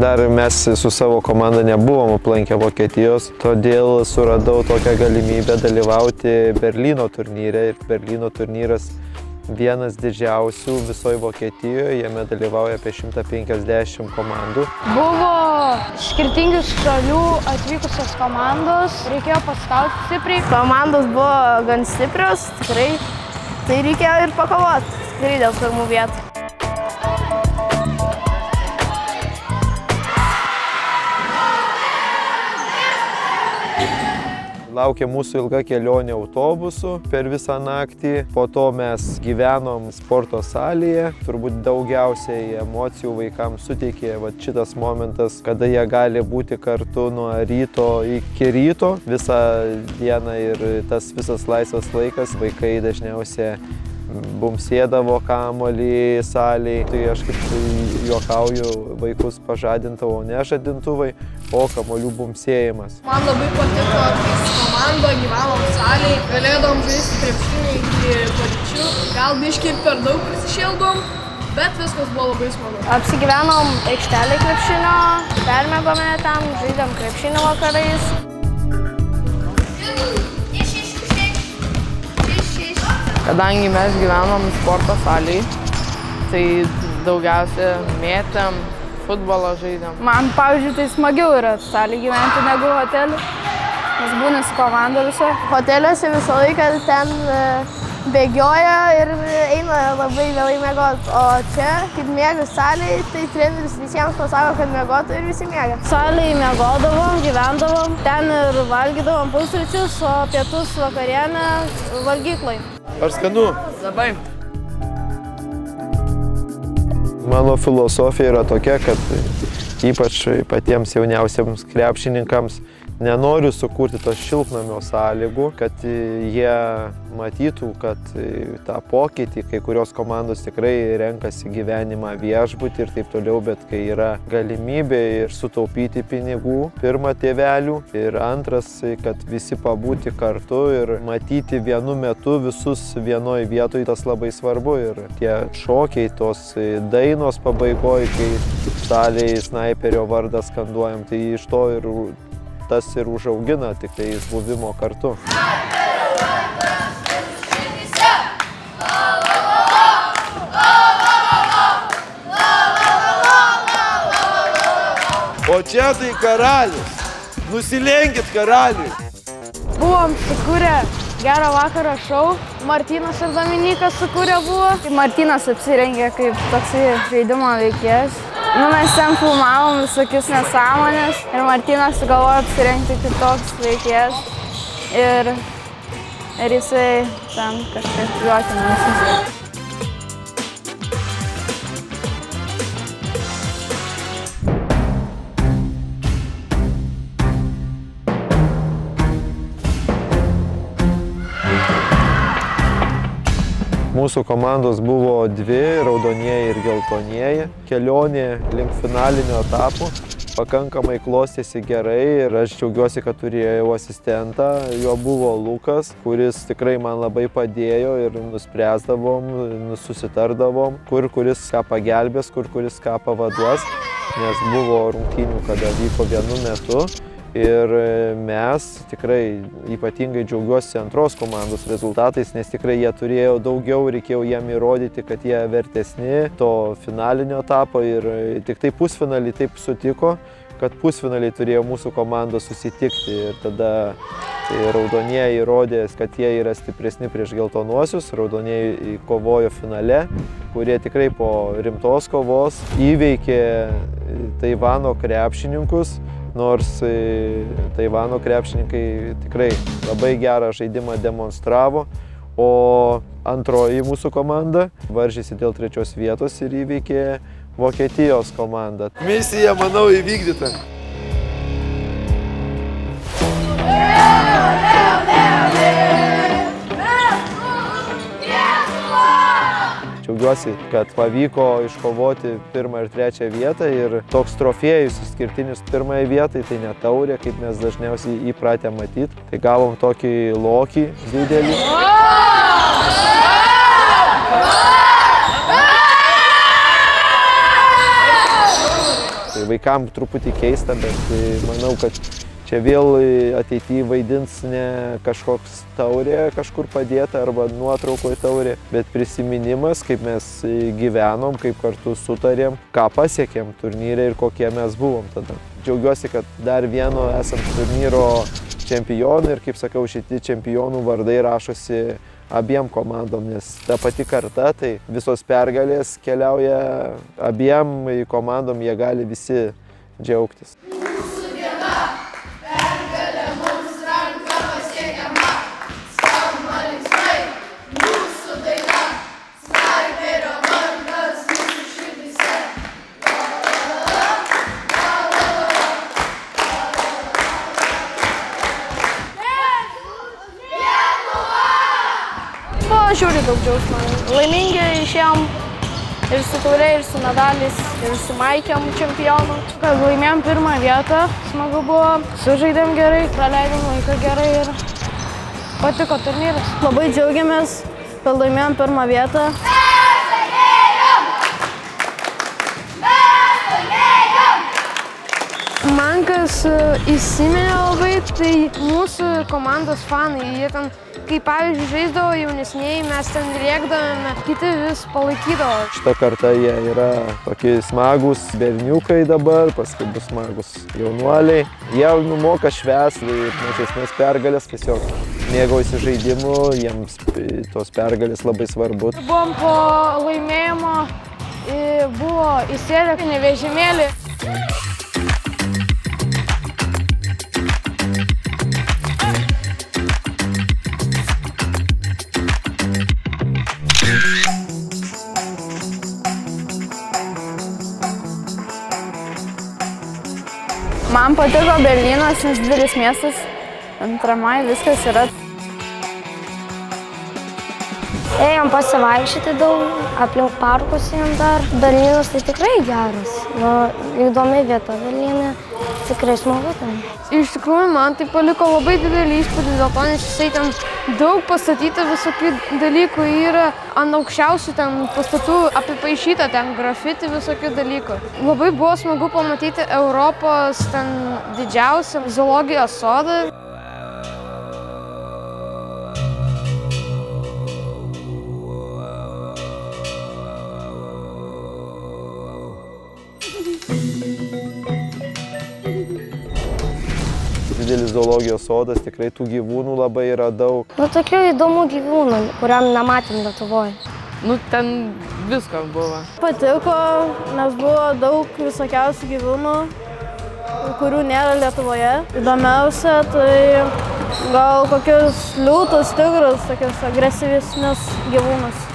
Dar mes su savo komanda nebuvom aplankę Vokietijos, todėl suradau tokią galimybę dalyvauti Berlyno turnyre. Ir Berlyno turnyras vienas didžiausių visoje Vokietijoje, jame dalyvauja apie 150 komandų. Buvo skirtingų šalių atvykusios komandos, reikėjo paskauti stipriai. Komandos buvo gan stiprios, tikrai, tai reikėjo ir pakovoti, tikrai dėl pirmų vietų. Laukė mūsų ilga kelionė autobusu per visą naktį. Po to mes gyvenom sporto salėje. Turbūt daugiausiai emocijų vaikams suteikė šitas momentas, kada jie gali būti kartu nuo ryto iki ryto visą dieną ir tas visas laisvas laikas. Vaikai dažniausiai bumsėdavo kamuolį salėje. Tai aš kaip juokauju, vaikus pažadindavo ne žadintuvai, o kamuolių bumsėjimas. Man labai patiko, kai su komanda gyvenom salėje, galėdom žaisti krepšinį iki paryčių. Gal biškį ir per daug prisišildom, bet viskas buvo labai smagu. Apsigyvenom aikštelę krepšinio, permėgome ten, žaidėm krepšinio vakarais. Kadangi mes gyvenom sporto salėje, tai daugiausia mėtėm, futbolą žaidėm. Man, pavyzdžiui, tai smagiau yra salėje gyventi negu hotelį, nes būni su komanda viso. Hoteliuose visą laiką ten bėgioja ir eina labai vėlai miegoti. O čia, kaip miega salėje, tai treneris visiems pasako, kad miegotų ir visi miega. Salėje miegodavom, gyvendavom, ten ir valgydavom pusryčius, o pietus vakarienę valgyklai. Ar skanu? Labai. Mano filosofija yra tokia, kad ypač patiems jauniausiems krepšininkams nenoriu sukurti tos šiltnamio sąlygų, kad jie matytų, kad tą pokytį, kai kurios komandos tikrai renkasi gyvenimą viešbutį ir taip toliau, bet kai yra galimybė ir sutaupyti pinigų, pirma tėvelių, ir antras, kad visi pabūti kartu ir matyti vienu metu visus vienoj vietoj, tas labai svarbu. Ir tie šokiai, tos dainos pabaigoje, kai salėje snaiperio vardą skanduojam, tai iš to ir tas ir užaugina tik tai buvimo kartu. O čia tai karalius. Nusilenkit karaliui. Buvom sukūrę Gero vakaro šou. Martynas ir Dominykas sukūrė buvo. Martynas apsirengė kaip toksai žaidimo veikėjas. Mes ten filmavom visokius nesąmonės ir Martynas sugalvojo apsirengti kaip toks veikėjas. Ir jisai ten kažkaip juokino visus. Mūsų komandos buvo dvi, raudonieji ir geltonieji. Kelionė link finalinio etapo pakankamai klostėsi gerai ir aš džiaugiuosi, kad turėjau asistentą. Jo buvo Lukas, kuris tikrai man labai padėjo ir nuspręsdavom, susitardavom, kur kuris ką pagelbės, kur kuris ką pavaduos, nes buvo rungtynių, kada vyko vienu metu. Ir mes tikrai ypatingai džiaugiuosi antros komandos rezultatais, nes tikrai jie turėjo daugiau, reikėjo jiem įrodyti, kad jie vertesni to finalinio etapo ir tik tai pusfinalį taip sutiko, kad pusfinaliai turėjo mūsų komandos susitikti ir tada raudonieji įrodė, kad jie yra stipresni prieš geltonuosius, raudonieji kovojo finale, kurie tikrai po rimtos kovos įveikė Taivano krepšininkus. Nors Taivano krepšininkai tikrai labai gerą žaidimą demonstravo, o antroji mūsų komanda varžėsi dėl 3. vietos ir įveikė Vokietijos komandą. Misija, manau, įvykdyta. Džiaugiuosi, kad pavyko iškovoti 1. ir 3. vietą ir toks trofėjus išskirtinis 1. vietai, tai ne taurė, kaip mes dažniausiai įpratę matyti. Tai gavom tokį lokį didelį. Tai vaikam truputį keista, bet manau, kad čia vėl ateityje vaidins ne kažkoks taurė kažkur padėta arba nuotraukoje taurė, bet prisiminimas, kaip mes gyvenom, kaip kartu sutarėm, ką pasiekėm turnyre ir kokie mes buvom tada. Džiaugiuosi, kad dar vieno esam turnyro čempionai ir, kaip sakau, šitie čempionų vardai rašosi abiem komandom, nes ta pati karta, tai visos pergalės keliauja abiem komandom, jie gali visi džiaugtis. Žiūri daug džiaugsmo. Laimingi išėjom ir su taure, ir su medaliais, ir su maikėm čempionų. Kad laimėjom pirmą vietą, smagu buvo, sužaidėm gerai, praleidėm laiką gerai ir patiko turnyras. Labai džiaugiamės, kad laimėjom pirmą vietą. Man kas įsiminė labai, tai mūsų komandos fanai, jie ten, kaip pavyzdžiui, žaisdavo jaunesnieji, mes ten rėkdavome, kiti vis palaikydavo. Šitą kartą jie yra tokie smagus berniukai dabar, paskui bus smagus jaunuoliai. Jie moka švęsti ir mažesnės pergalės, tiesiog mėgaujasi žaidimu, jiems tos pergalės labai svarbu. Buvom po laimėjimo, buvo įsėdę į vežimėlį. Man patiko Berlynas, nes didelis miestas, tramvajai viskas yra. Ėjom pasivaikščioti daug, aplink parkus ėjom dar. Berlynas tai tikrai geras, įdomi vieta Berlyne, tikrai smagu ten. Iš tikrųjų, man tai paliko labai didelį įspūdį dėl to, nes jisai ten daug pastatyta visokių dalykų yra, ant aukščiausių ten pastatų apipaišyta ten grafiti visokių dalykų. Labai buvo smagu pamatyti Europos ten didžiausią zoologijos sodą. Didelis zoologijos sodas, tikrai tų gyvūnų labai yra daug. Tokių įdomų gyvūnų, kuriam nematėm Lietuvoje. Ten viskas buvo. Patiko, nes buvo daug visokiausių gyvūnų, kurių nėra Lietuvoje. Įdomiausia, tai gal kokius liūtus, tigrus, tokius agresyvesnius gyvūnus.